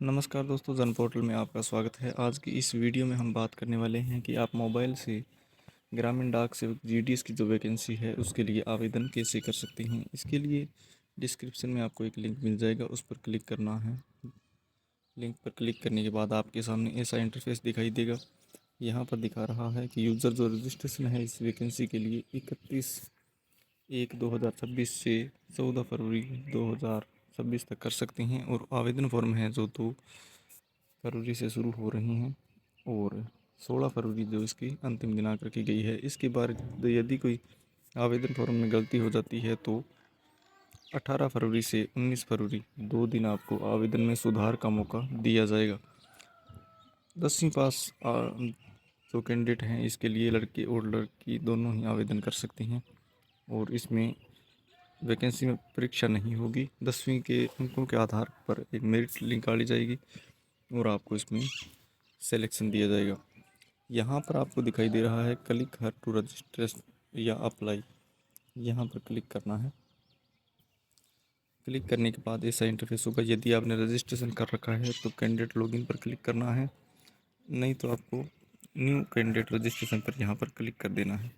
नमस्कार दोस्तों, जन पोर्टल में आपका स्वागत है। आज की इस वीडियो में हम बात करने वाले हैं कि आप मोबाइल से ग्रामीण डाक सेवक जीडीएस की जो वैकेंसी है उसके लिए आवेदन कैसे कर सकते हैं। इसके लिए डिस्क्रिप्शन में आपको एक लिंक मिल जाएगा, उस पर क्लिक करना है। लिंक पर क्लिक करने के बाद आपके सामने ऐसा इंटरफेस दिखाई देगा। यहाँ पर दिखा रहा है कि यूज़र जो रजिस्ट्रेशन है इस वैकेंसी के लिए 31/1/2026 से 14 फरवरी 2026 तक कर सकते हैं। और आवेदन फॉर्म है जो 2 फरवरी से शुरू हो रही हैं और 16 फरवरी जो इसकी अंतिम दिनांक रखी गई है। इसके बाद यदि कोई आवेदन फॉर्म में गलती हो जाती है तो 18 फरवरी से 19 फरवरी 2 दिन आपको आवेदन में सुधार का मौका दिया जाएगा। 10वीं पास जो कैंडिडेट हैं इसके लिए लड़के और लड़की दोनों ही आवेदन कर सकते हैं। और इसमें वैकेंसी में परीक्षा नहीं होगी। 10वीं के अंकों के आधार पर एक मेरिट निकाली जाएगी और आपको इसमें सिलेक्शन दिया जाएगा। यहाँ पर आपको दिखाई दे रहा है क्लिक हर टू रजिस्ट्रेशन या अप्लाई। यहाँ पर क्लिक करना है। क्लिक करने के बाद ऐसा इंटरफेस होगा। यदि आपने रजिस्ट्रेशन कर रखा है तो कैंडिडेट लॉगिन पर क्लिक करना है, नहीं तो आपको न्यू कैंडिडेट रजिस्ट्रेशन पर यहाँ पर क्लिक कर देना है।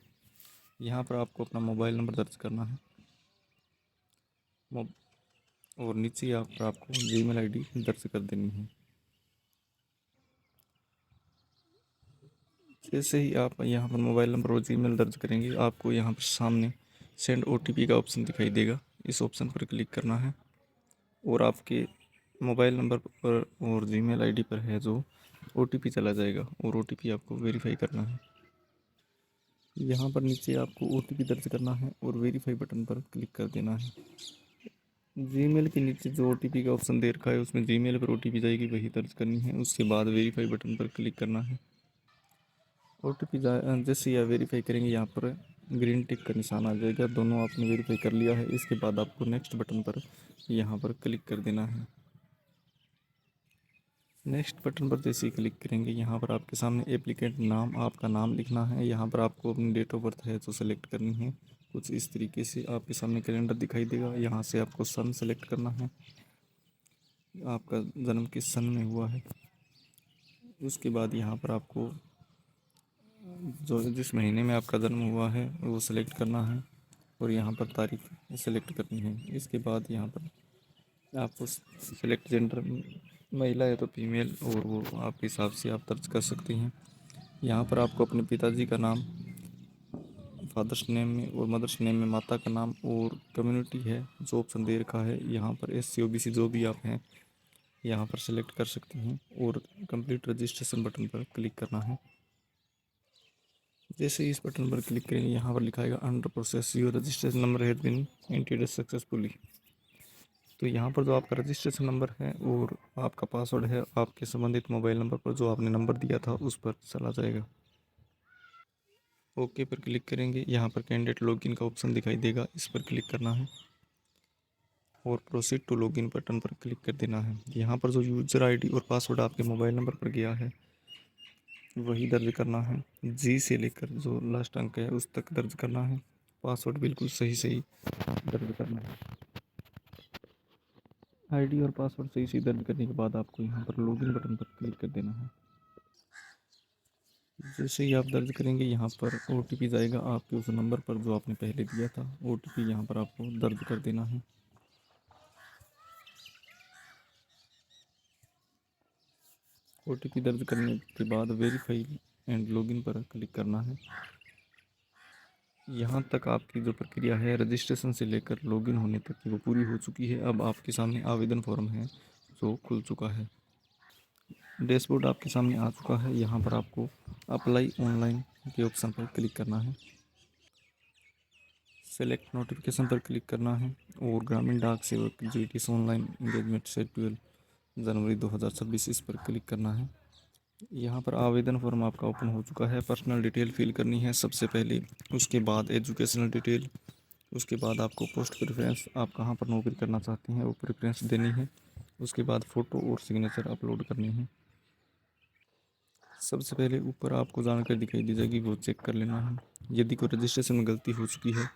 यहाँ पर आपको अपना मोबाइल नंबर दर्ज करना है और नीचे यहाँ पर आपको जीमेल आईडी दर्ज कर देनी है। जैसे ही आप यहाँ पर मोबाइल नंबर और जीमेल दर्ज करेंगे आपको यहाँ पर सामने सेंड ओटीपी का ऑप्शन दिखाई देगा। इस ऑप्शन पर क्लिक करना है और आपके मोबाइल नंबर पर और जीमेल आईडी पर है जो ओटीपी चला जाएगा और ओटीपी आपको वेरीफाई करना है। यहाँ पर नीचे आपको ओटीपी दर्ज करना है और वेरीफाई बटन पर क्लिक कर देना है। जीमेल के नीचे जो ओटीपी का ऑप्शन दे रखा है उसमें जीमेल पर ओटीपी जाएगी, वही दर्ज करनी है। उसके बाद वेरीफाई बटन पर क्लिक करना है। ओटीपी जैसे ही आप वेरीफाई करेंगे यहाँ पर ग्रीन टिक का निशान आ जाएगा। दोनों आपने वेरीफाई कर लिया है। इसके बाद आपको नेक्स्ट बटन पर यहाँ पर क्लिक कर देना है। नेक्स्ट बटन पर जैसे ही क्लिक करेंगे यहाँ पर आपके सामने एप्लीकेंट नाम, आपका नाम लिखना है। यहाँ पर आपको अपनी डेट ऑफ बर्थ है जो सेलेक्ट करनी है। कुछ इस तरीके से आपके सामने कैलेंडर दिखाई देगा। यहाँ से आपको सन सेलेक्ट करना है, आपका जन्म किस सन में हुआ है। उसके बाद यहाँ पर आपको जो जिस महीने में आपका जन्म हुआ है वो सिलेक्ट करना है और यहाँ पर तारीख सेलेक्ट करनी है। इसके बाद यहाँ पर आपको सेलेक्ट जेंडर, महिला है तो फीमेल, और वो आपके हिसाब से आप दर्ज कर सकते हैं। यहाँ पर आपको अपने पिताजी का नाम फादर्स नेम में और मदर्स नेम में माता का नाम और कम्युनिटी है जो ऑप्शन दे रखा है। यहाँ पर SC OBC जो भी आप हैं यहाँ पर सेलेक्ट कर सकते हैं और कंप्लीट रजिस्ट्रेशन बटन पर क्लिक करना है। जैसे इस बटन पर क्लिक करेंगे यहाँ पर लिखाएगा under process, your registration number has been entered successfully. तो यहाँ पर जो आपका रजिस्ट्रेशन नंबर है और आपका पासवर्ड है आपके संबंधित मोबाइल नंबर पर जो आपने नंबर दिया था उस पर चला जाएगा। ओके पर क्लिक करेंगे। यहाँ पर कैंडिडेट लॉगिन का ऑप्शन दिखाई देगा, इस पर क्लिक करना है और प्रोसीड टू लॉगिन बटन पर क्लिक कर देना है। यहाँ पर जो यूज़र आईडी और पासवर्ड आपके मोबाइल नंबर पर गया है वही दर्ज करना है। जी से लेकर जो लास्ट अंक है उस तक दर्ज करना है। पासवर्ड बिल्कुल सही सही दर्ज करना है। आईडी और पासवर्ड सही सही दर्ज करने के बाद आपको यहाँ पर लॉगिन बटन पर क्लिक कर देना है। जैसे ही आप दर्ज करेंगे यहाँ पर OTP जाएगा आपके उस नंबर पर जो आपने पहले दिया था। OTP यहाँ पर आपको दर्ज कर देना है। OTP दर्ज करने के बाद वेरीफाई एंड लॉगिन पर क्लिक करना है। यहाँ तक आपकी जो प्रक्रिया है रजिस्ट्रेशन से लेकर लॉगिन होने तक की वो पूरी हो चुकी है। अब आपके सामने आवेदन फॉर्म है जो खुल चुका है। डैशबोर्ड आपके सामने आ चुका है। यहाँ पर आपको अप्लाई ऑनलाइन के ऑप्शन पर क्लिक करना है। सेलेक्ट नोटिफिकेशन पर क्लिक करना है और ग्रामीण डाक सेवक जीडीएस ऑनलाइन इंगेजमेंट शेड्यूल जनवरी 2026 इस पर क्लिक करना है। यहाँ पर आवेदन फॉर्म आपका ओपन हो चुका है। पर्सनल डिटेल फिल करनी है सबसे पहले, उसके बाद एजुकेशनल डिटेल, उसके बाद आपको पोस्ट प्रेफरेंस, आप कहाँ पर नौकरी करना चाहते हैं वो प्रेफरेंस देनी है। उसके बाद फ़ोटो और सिग्नेचर अपलोड करनी है। सबसे पहले ऊपर आपको जानकारी दिखाई दी जाएगी वो चेक कर लेना है। यदि कोई रजिस्ट्रेशन में गलती हो चुकी है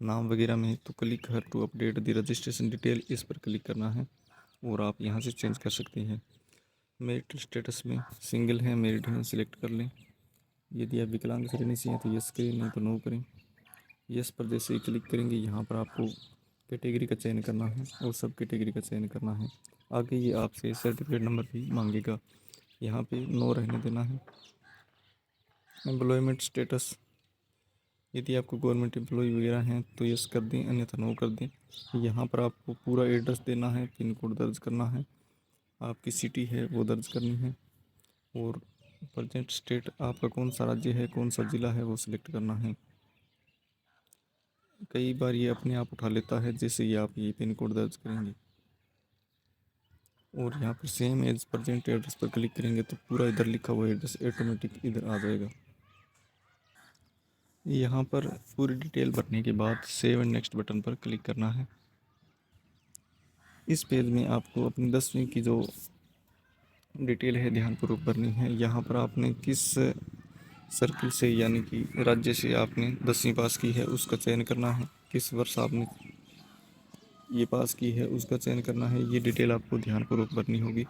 नाम वगैरह में तो click here to update the registration detail इस पर क्लिक करना है और आप यहाँ से चेंज कर सकते हैं। मेरिट स्टेटस में सिंगल है, मेरिट है, सिलेक्ट कर लें। यदि आप विकलांग श्रेणी से हैं तो यस करें, नहीं तो नो करें। यस पर जैसे ही क्लिक करेंगे यहाँ पर आपको कैटेगरी का चयन करना है और सब कैटेगरी का चयन करना है। आगे ये आपसे सर्टिफिकेट नंबर भी मांगेगा, यहाँ पे नो रहने देना है। एम्प्लॉयमेंट स्टेटस, यदि आपको गवर्नमेंट एम्प्लॉय वगैरह हैं तो यस कर दें, अन्यथा नो कर दें। यहाँ पर आपको पूरा एड्रेस देना है, पिन कोड दर्ज करना है, आपकी सिटी है वो दर्ज करनी है, और प्रेजेंट स्टेट आपका कौन सा राज्य है, कौन सा ज़िला है वो सिलेक्ट करना है। कई बार ये अपने आप उठा लेता है जैसे ही आप ये पिन कोड दर्ज करेंगे। और यहाँ पर सेम एज प्रेजेंट एड्रेस पर क्लिक करेंगे तो पूरा इधर लिखा हुआ एड्रेस ऑटोमेटिक इधर आ जाएगा। यहाँ पर पूरी डिटेल भरने के बाद सेव एंड नेक्स्ट बटन पर क्लिक करना है। इस पेज में आपको अपनी 10वीं की जो डिटेल है ध्यानपूर्वक भरनी है। यहाँ पर आपने किस सर्किल से यानी कि राज्य से आपने 10वीं पास की है उसका चयन करना है, किस वर्ष आपने ये पास की है उसका चयन करना है। ये डिटेल आपको ध्यानपूर्वक भरनी होगी।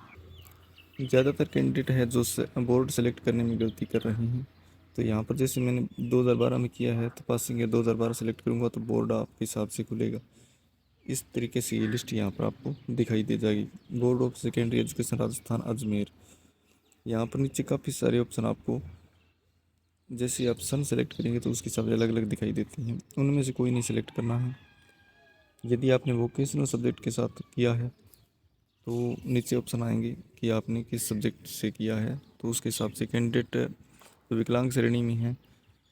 ज़्यादातर कैंडिडेट है जो बोर्ड सेलेक्ट करने में गलती कर रहे हैं। तो यहाँ पर जैसे मैंने 2012 में किया है तो पासिंग है 2012 सेलेक्ट करूँगा तो बोर्ड आपके हिसाब से खुलेगा। इस तरीके से ये लिस्ट यहाँ पर आपको दिखाई दे जाएगी। Board of secondary education Rajasthan Ajmer. यहाँ पर नीचे काफ़ी सारे ऑप्शन आपको जैसे आप सन सेलेक्ट करेंगे तो उसके हिसाब से अलग अलग दिखाई देती हैं, उनमें से कोई नहीं सेलेक्ट करना है। यदि आपने वोकेशनल सब्जेक्ट के साथ किया है तो नीचे ऑप्शन आएंगे कि आपने किस सब्जेक्ट से किया है, तो उसके हिसाब से कैंडिडेट तो विकलांग श्रेणी में है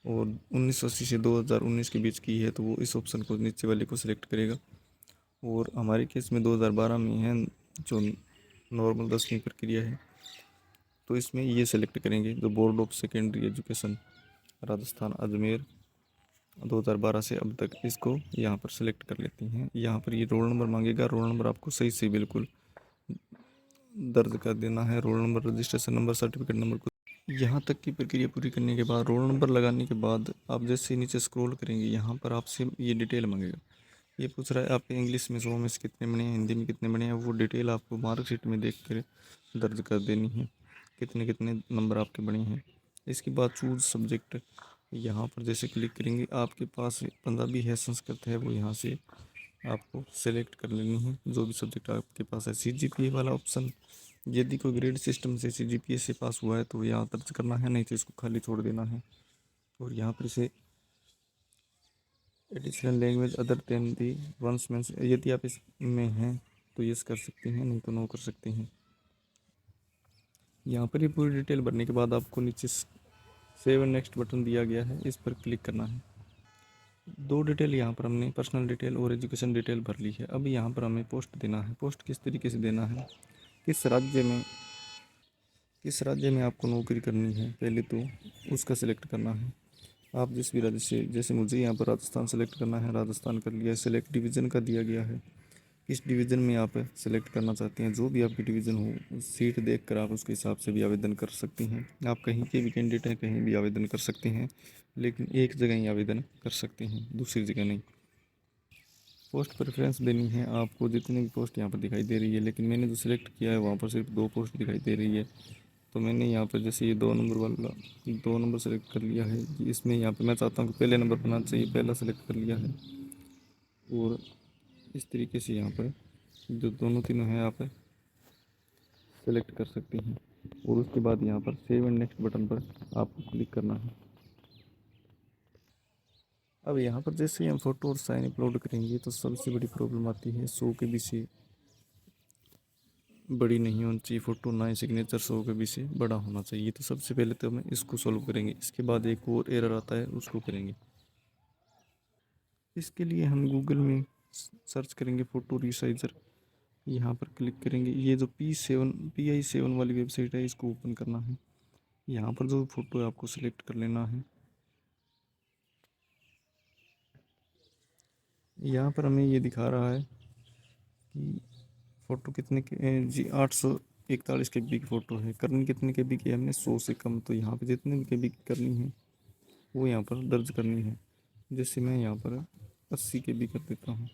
और 1980 से 2019 के बीच की है तो वो इस ऑप्शन को नीचे वाले को सिलेक्ट करेगा। और हमारे केस में 2012 में है जो नॉर्मल 10वीं प्रक्रिया है तो इसमें ये सेलेक्ट करेंगे जो board of secondary education Rajasthan Ajmer 2012 से अब तक, इसको यहाँ पर सेलेक्ट कर लेती हैं। यहाँ पर ये रोल नंबर मांगेगा, रोल नंबर आपको सही से बिल्कुल दर्ज कर देना है, roll number, registration number, certificate number को। यहाँ तक की प्रक्रिया पूरी करने के बाद रोल नंबर लगाने के बाद आप जैसे नीचे स्क्रॉल करेंगे यहाँ पर आपसे ये डिटेल मांगेगा। ये पूछ रहा है आपके इंग्लिश में 100 में से कितने बने हैं, हिंदी में कितने बने हैं, वो डिटेल आपको मार्कशीट में देख कर दर्ज कर देनी है, कितने कितने नंबर आपके बने हैं। इसके बाद चूज सब्जेक्ट, यहाँ पर जैसे क्लिक करेंगे आपके पास पंजाबी है, संस्कृत है, वो यहाँ से आपको सेलेक्ट कर लेनी है जो भी सब्जेक्ट आपके पास है। CGPA वाला ऑप्शन, यदि कोई ग्रेड सिस्टम से CGPA से पास हुआ है तो यहाँ दर्ज करना है, नहीं तो इसको खाली छोड़ देना है। और यहाँ पर इसे additional language other than the ones में यदि आप इसमें हैं तो यस कर सकते हैं, नहीं तो नो कर सकते हैं। यहाँ पर ये पूरी डिटेल भरने के बाद आपको नीचे सेव एंड नेक्स्ट बटन दिया गया है, इस पर क्लिक करना है। दो डिटेल यहाँ पर हमने पर्सनल डिटेल और एजुकेशन डिटेल भर ली है। अब यहाँ पर हमें पोस्ट देना है। पोस्ट किस तरीके से देना है, किस राज्य में आपको नौकरी करनी है पहले तो उसका सिलेक्ट करना है। आप जिस भी राज्य से, जैसे मुझे यहाँ पर राजस्थान सेलेक्ट करना है, राजस्थान कर लिया। सेलेक्ट डिवीज़न का दिया गया है, किस डिवीज़न में आप सेलेक्ट करना चाहते हैं। जो भी आपकी डिवीज़न हो सीट देखकर आप उसके हिसाब से भी आवेदन कर सकते हैं। आप कहीं के भी कैंडिडेट हैं, कहीं भी आवेदन कर सकते हैं, लेकिन एक जगह ही आवेदन कर सकते हैं, दूसरी जगह नहीं। पोस्ट प्रेफरेंस देनी है आपको, जितनी भी पोस्ट यहाँ पर दिखाई दे रही है, लेकिन मैंने जो सिलेक्ट किया है वहाँ पर सिर्फ 2 पोस्ट दिखाई दे रही है। तो मैंने यहाँ पर जैसे ये 2 नंबर वाला 2 नंबर सेलेक्ट कर लिया है। इसमें यहाँ पे मैं चाहता हूँ कि पहले नंबर बनाना चाहिए, पहला सेलेक्ट कर लिया है। और इस तरीके से यहाँ पर जो दोनों तीनों हैं आप सेलेक्ट कर सकते हैं। और उसके बाद यहाँ पर सेव एंड नेक्स्ट बटन पर आपको क्लिक करना है। अब यहाँ पर जैसे ही हम फ़ोटो और साइन अपलोड करेंगे तो सबसे बड़ी प्रॉब्लम आती है 100 के बी से बड़ी नहीं होनी चाहिए फ़ोटो, ना ही सिग्नेचर 100 के बी से बड़ा होना चाहिए। तो सबसे पहले तो हमें इसको सॉल्व करेंगे, इसके बाद एक और एरर आता है उसको करेंगे। इसके लिए हम गूगल में सर्च करेंगे फ़ोटो रिसाइजर, यहाँ पर क्लिक करेंगे। ये जो PI7 वाली वेबसाइट है इसको ओपन करना है। यहाँ पर जो फ़ोटो है आपको सिलेक्ट कर लेना है। यहाँ पर हमें ये दिखा रहा है कि फ़ोटो कितने के जी 841 KB की फ़ोटो है। करनी कितने KB की है हमने, 100 से कम। तो यहाँ पे जितने भी KB की करनी है वो यहाँ पर दर्ज करनी है। जैसे मैं यहाँ पर 80 KB कर देता हूँ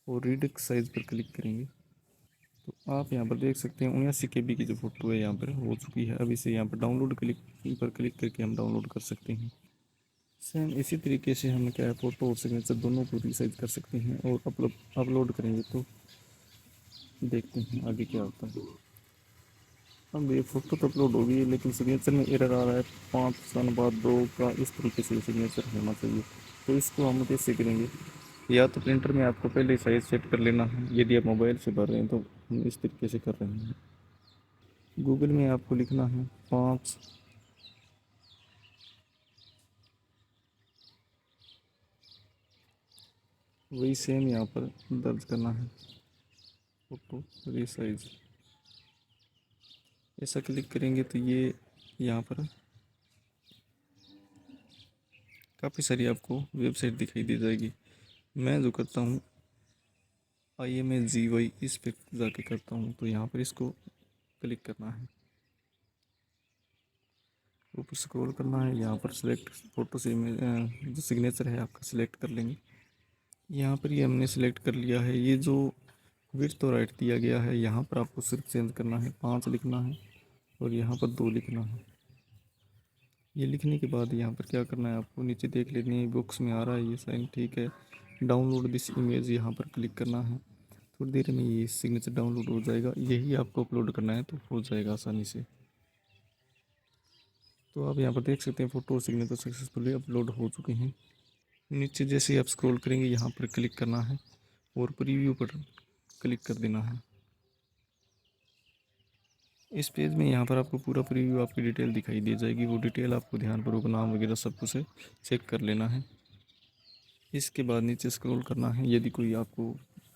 और रीड साइज़ पर क्लिक करेंगे तो आप यहाँ पर देख सकते हैं 79 KB की जो फ़ोटो है यहाँ पर हो चुकी है। अब इसे यहाँ पर डाउनलोड पर क्लिक करके हम डाउनलोड कर सकते हैं। सेम इसी तरीके से हम क्या है फ़ोटो और सिग्नेचर दोनों को रिसाइज कर सकते हैं और अपलोड करेंगे तो देखते हैं आगे क्या होता है। अब ये फ़ोटो तो अपलोड हो गई है लेकिन सिग्नेचर में एरर आ रहा है 5 सन बाद 2 का। इस तरीके से सिग्नेचर होना चाहिए। तो इसको हम कैसे करेंगे, या तो प्रिंटर में आपको पहले ही साइज सेट कर लेना है। यदि आप मोबाइल से भर रहे हैं तो हम इस तरीके से कर रहे हैं। गूगल में आपको लिखना है 5, वही सेम यहाँ पर दर्ज करना है फ़ोटो रिसाइज। ऐसा क्लिक करेंगे तो ये यहाँ पर काफ़ी सारी आपको वेबसाइट दिखाई दे जाएगी। मैं जो करता हूँ IMAGY इस पे जाके करता हूँ। तो यहाँ पर इसको क्लिक करना है, ऊपर स्क्रॉल करना है, यहाँ पर सिलेक्ट फ़ोटो से जो सिग्नेचर है आपका सिलेक्ट कर लेंगे। यहाँ पर ये हमने सिलेक्ट कर लिया है। ये जो विड्थ और हाइट दिया गया है यहाँ पर आपको सिर्फ चेंज करना है, 5 लिखना है और यहाँ पर 2 लिखना है। ये लिखने के बाद यहाँ पर क्या करना है, आपको नीचे देख लेनी है बॉक्स में आ रहा है ये साइन, ठीक है। डाउनलोड दिस इमेज यहाँ पर क्लिक करना है। थोड़ी देर में ये सिग्नेचर डाउनलोड हो जाएगा। यही आपको अपलोड करना है तो हो जाएगा आसानी से। तो आप यहाँ पर देख सकते हैं फ़ोटो और सिग्नेचर सक्सेसफुली अपलोड हो चुके हैं। नीचे जैसे ही आप स्क्रॉल करेंगे यहाँ पर क्लिक करना है और प्रीव्यू पर क्लिक कर देना है। इस पेज में यहाँ पर आपको पूरा प्रीव्यू आपकी डिटेल दिखाई दे जाएगी। वो डिटेल आपको ध्यानपूर्वक नाम वगैरह सब कुछ चेक कर लेना है। इसके बाद नीचे स्क्रॉल करना है। यदि कोई आपको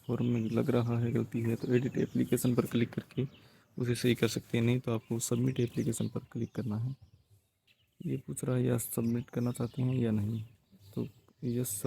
फॉर्म में लग रहा है गलती है तो एडिट एप्लीकेशन पर क्लिक करके उसे सही कर सकते हैं, नहीं तो आपको सबमिट एप्लीकेशन पर क्लिक करना है। ये पूछ रहा है या सबमिट करना चाहते हैं या नहीं, तो यस